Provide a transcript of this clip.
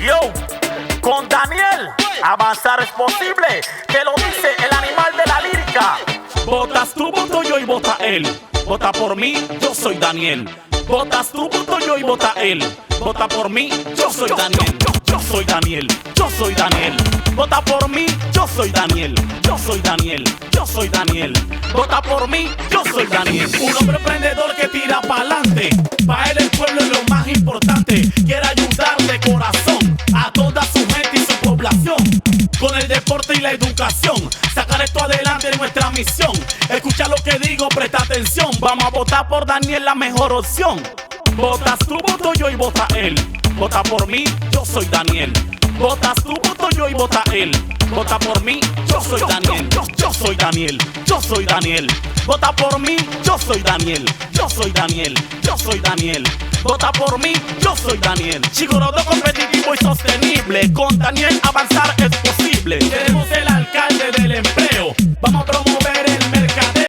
Yo, con Daniel, avanzar es posible. Te lo dice el animal de la lírica. Votas tú, voto yo y vota él. Vota por mí, yo soy Daniel. Votas tú, voto yo y vota él. Vota por mí, yo soy Daniel. Yo soy Daniel, yo soy Daniel. Vota por mí, yo soy Daniel. Yo soy Daniel, yo soy Daniel. Vota por mí, yo soy Daniel. Un hombre emprendedor que tira pa'lante. Pa' él el pueblo es lo más importante. Quiere ayudar de corazón a toda su gente y su población. Con el deporte y la educación, sacar esto adelante es nuestra misión. Escucha lo que digo, presta atención. Vamos a votar por Daniel, la mejor opción. Votas tú, voto yo y vota él. Vota por mí, yo soy Daniel. Votas tú, voto yo y vota él. Vota por mí, yo soy Daniel. Yo soy Daniel, yo soy Daniel. Vota por mí, yo soy Daniel. Yo soy Daniel, yo soy Daniel. Vota por mí, yo soy Daniel. Chigorodo competitivo y sostenible. Con Daniel avanzar